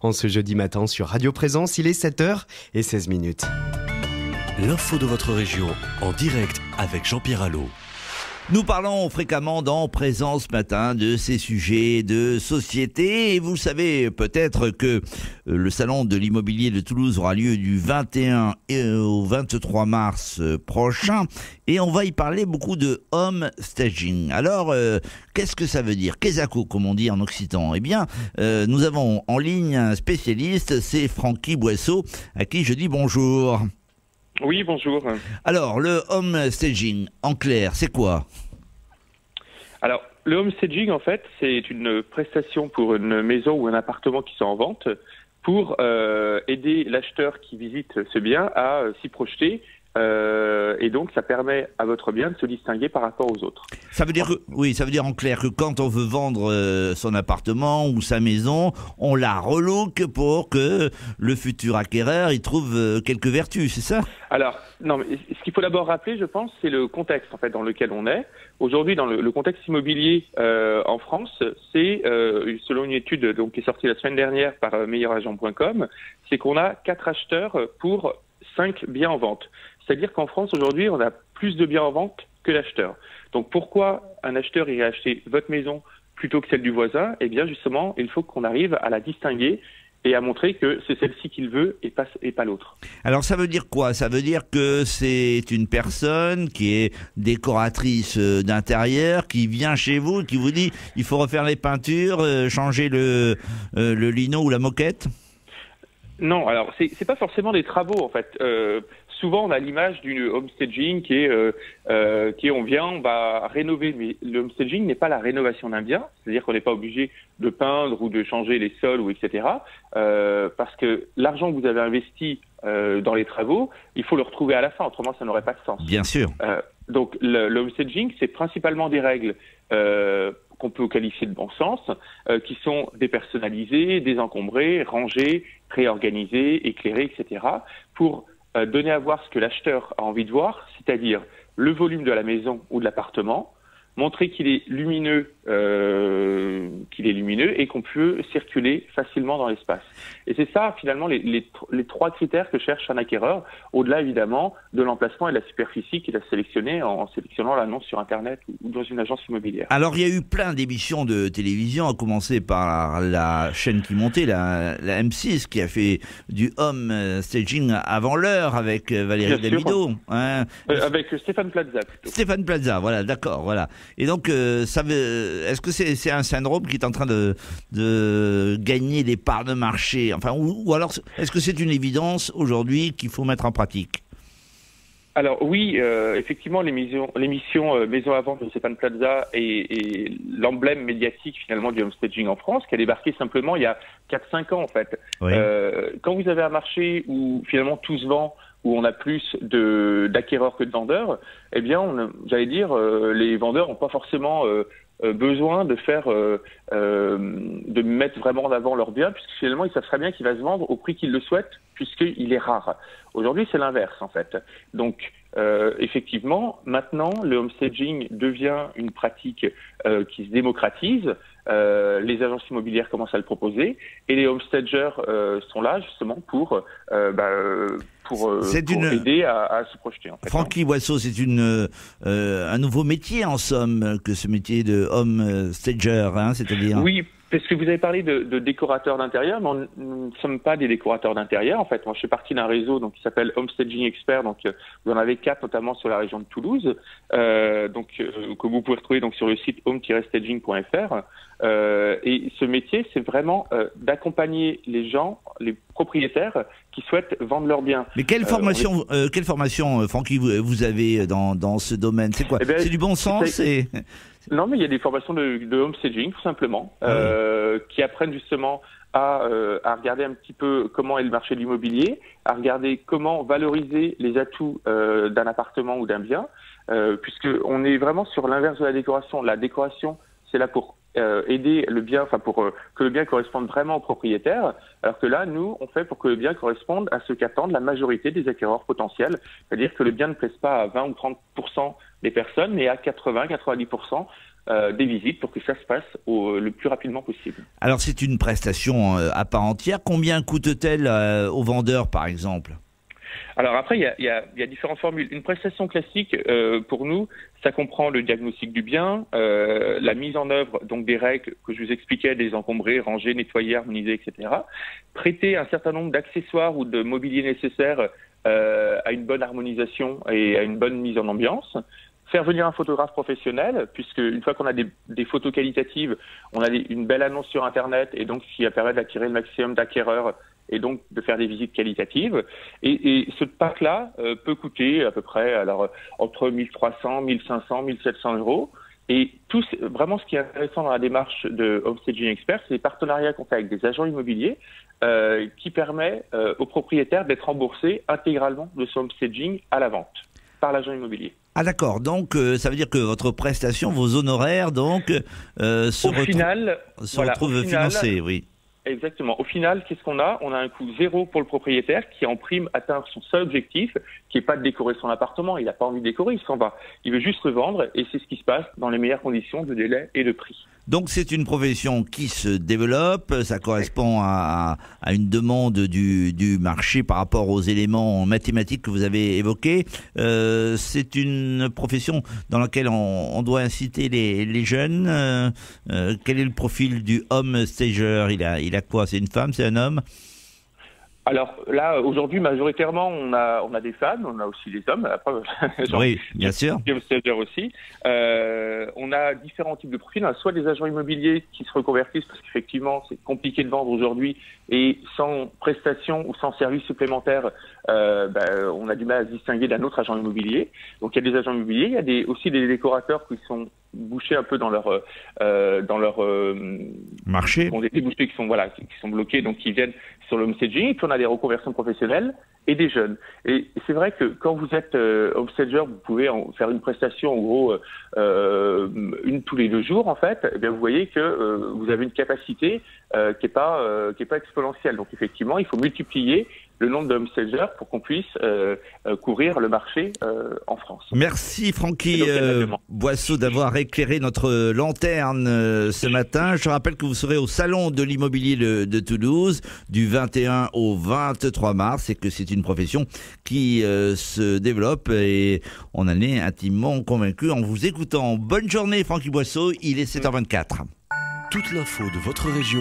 en ce jeudi matin sur Radio Présence. Il est 7h16. L'info de votre région, en direct avec Jean-Pierre Allot. Nous parlons fréquemment dans Présence matin de ces sujets de société et vous savez peut-être que le salon de l'immobilier de Toulouse aura lieu du 21 au 23 mars prochain et on va y parler beaucoup de home staging. Alors qu'est-ce que ça veut dire? Kezako comme on dit en occitan. Eh bien nous avons en ligne un spécialiste, c'est Francky Boisseau à qui je dis bonjour. Oui, bonjour. Alors, le home staging, en clair, c'est quoi? Alors, le home staging, en fait, c'est une prestation pour une maison ou un appartement qui sont en vente pour aider l'acheteur qui visite ce bien à s'y projeter. Et donc, ça permet à votre bien de se distinguer par rapport aux autres. Ça veut dire que, oui, ça veut dire en clair que quand on veut vendre son appartement ou sa maison, on la relook pour que le futur acquéreur y trouve quelques vertus, c'est ça? Alors, non, mais ce qu'il faut d'abord rappeler, je pense, c'est le contexte en fait dans lequel on est. Aujourd'hui, dans le contexte immobilier en France, c'est selon une étude donc qui est sortie la semaine dernière par meilleuragent.com, c'est qu'on a 4 acheteurs pour 5 biens en vente. C'est-à-dire qu'en France, aujourd'hui, on a plus de biens en vente que d'acheteurs. Donc, pourquoi un acheteur irait acheter votre maison plutôt que celle du voisin? Eh bien, justement, il faut qu'on arrive à la distinguer et à montrer que c'est celle-ci qu'il veut et pas l'autre. Alors, ça veut dire quoi? Ça veut dire que c'est une personne qui est décoratrice d'intérieur, qui vient chez vous, qui vous dit il faut refaire les peintures, changer le lino ou la moquette? Non, alors, c'est pas forcément des travaux, en fait. Souvent, on a l'image du home staging qui est on va rénover. Mais le home staging n'est pas la rénovation d'un bien. C'est-à-dire qu'on n'est pas obligé de peindre ou de changer les sols ou etc. Parce que l'argent que vous avez investi dans les travaux, il faut le retrouver à la fin. Autrement, ça n'aurait pas de sens. Bien sûr. Donc, le home staging, c'est principalement des règles qu'on peut qualifier de bon sens, qui sont dépersonnalisées, désencombrées, rangées, réorganisées, éclairées, etc. pour donner à voir ce que l'acheteur a envie de voir, c'est-à-dire le volume de la maison ou de l'appartement, montrer qu'il est lumineux et qu'on peut circuler facilement dans l'espace. Et c'est ça, finalement, les 3 critères que cherche un acquéreur, au-delà, évidemment, de l'emplacement et de la superficie qu'il a sélectionné en sélectionnant l'annonce sur Internet ou dans une agence immobilière. Alors, il y a eu plein d'émissions de télévision, à commencer par la chaîne qui montait, la M6, qui a fait du home staging avant l'heure avec Valérie Damido. Hein. Avec Stéphane Plaza, plutôt. Stéphane Plaza, voilà, d'accord, voilà. Et donc, est-ce que c'est un syndrome qui est en train de gagner des parts de marché? Enfin, ou alors, est-ce que c'est une évidence aujourd'hui qu'il faut mettre en pratique? Alors oui, effectivement, l'émission Maison à vendre de Stéphane Plaza est l'emblème médiatique finalement du home staging en France, qui a débarqué simplement il y a 4-5 ans en fait. Oui. Quand vous avez un marché où finalement tout se vend, où on a plus d'acquéreurs que de vendeurs, eh bien, j'allais dire, les vendeurs n'ont pas forcément besoin de mettre vraiment en avant leur bien, puisque finalement, ils savent très bien qu'il va se vendre au prix qu'ils le souhaitent, puisqu'il est rare. Aujourd'hui, c'est l'inverse, en fait. Donc, effectivement, maintenant, le home staging devient une pratique qui se démocratise. Les agences immobilières commencent à le proposer et les home stagers sont là justement pour aider à se projeter. En fait. Francky Boisseau, c'est un nouveau métier en somme que ce métier de home stager, hein, c'est-à-dire. Oui. Parce que vous avez parlé de décorateurs d'intérieur, mais nous ne sommes pas des décorateurs d'intérieur. En fait, moi, je fais partie d'un réseau qui s'appelle Home Staging Expert. Donc, vous en avez 4, notamment sur la région de Toulouse, que vous pouvez retrouver sur le site home-staging.fr. Et ce métier, c'est vraiment d'accompagner les gens, les propriétaires qui souhaitent vendre leurs biens. Mais quelle formation, Francky, vous avez dans ce domaine? C'est quoi? C'est du bon sens Non, mais il y a des formations de home staging, tout simplement, qui apprennent justement à regarder un petit peu comment est le marché de l'immobilier, à regarder comment valoriser les atouts d'un appartement ou d'un bien, puisqu'on est vraiment sur l'inverse de la décoration. La décoration, c'est là pour aider le bien, pour que le bien corresponde vraiment au propriétaire, alors que là, nous, on fait pour que le bien corresponde à ce qu'attendent la majorité des acquéreurs potentiels, c'est-à-dire que le bien ne plaise pas à 20 ou 30% des personnes, mais à 80-90% des visites pour que ça se passe le plus rapidement possible. Alors c'est une prestation à part entière. Combien coûte-t-elle aux vendeurs par exemple ? Alors après, il y a différentes formules. Une prestation classique, pour nous, ça comprend le diagnostic du bien, la mise en œuvre donc des règles que je vous expliquais, désencombrer, ranger, nettoyer, harmoniser, etc. Prêter un certain nombre d'accessoires ou de mobilier nécessaires à une bonne harmonisation et à une bonne mise en ambiance. Faire venir un photographe professionnel, puisque une fois qu'on a des photos qualitatives, on a une belle annonce sur Internet, et donc ce qui permet d'attirer le maximum d'acquéreurs et donc de faire des visites qualitatives. Et ce pack-là peut coûter à peu près entre 1300, 1500, 1700 euros. Et vraiment ce qui est intéressant dans la démarche de Homestaging Expert, c'est les partenariats qu'on fait avec des agents immobiliers qui permet aux propriétaires d'être remboursés intégralement de son homestaging à la vente par l'agent immobilier. Ah d'accord, donc ça veut dire que votre prestation, vos honoraires donc se retrouvent financés, oui. Exactement. Au final, qu'est-ce qu'on a ? On a un coût zéro pour le propriétaire qui en prime atteint son seul objectif, qui n'est pas de décorer son appartement. Il n'a pas envie de décorer, il s'en va. Il veut juste le vendre et c'est ce qui se passe dans les meilleures conditions de délai et de prix. Donc c'est une profession qui se développe, ça correspond à une demande du marché par rapport aux éléments mathématiques que vous avez évoqués. C'est une profession dans laquelle on doit inciter les jeunes. Quel est le profil du homestager ? Il a quoi ? C'est une femme ? C'est un homme ? Alors là, aujourd'hui, majoritairement, on a des femmes, on a aussi des hommes. Après, oui, bien sûr. Des aussi. On a différents types de profils. On a soit des agents immobiliers qui se reconvertissent parce qu'effectivement, c'est compliqué de vendre aujourd'hui et sans prestation ou sans service supplémentaire, on a du mal à se distinguer d'un autre agent immobilier. Donc il y a des agents immobiliers, il y a aussi des décorateurs qui sont bouchés un peu dans leur marché. Des débouchés qui sont bloqués, donc qui viennent sur le homestaging. Et puis on a des reconversions professionnelles et des jeunes. Et c'est vrai que quand vous êtes homestager, vous pouvez faire une prestation en gros une tous les 2 jours en fait. Eh bien vous voyez que vous avez une capacité qui est pas exponentielle. Donc effectivement, il faut multiplier le nombre de homestagers pour qu'on puisse couvrir le marché en France. Merci Francky Boisseau d'avoir éclairé notre lanterne ce matin. Je rappelle que vous serez au Salon de l'immobilier de Toulouse du 21 au 23 mars et que c'est une profession qui se développe et on en est intimement convaincu en vous écoutant. Bonne journée Francky Boisseau, il est 7h24. Toute l'info de votre région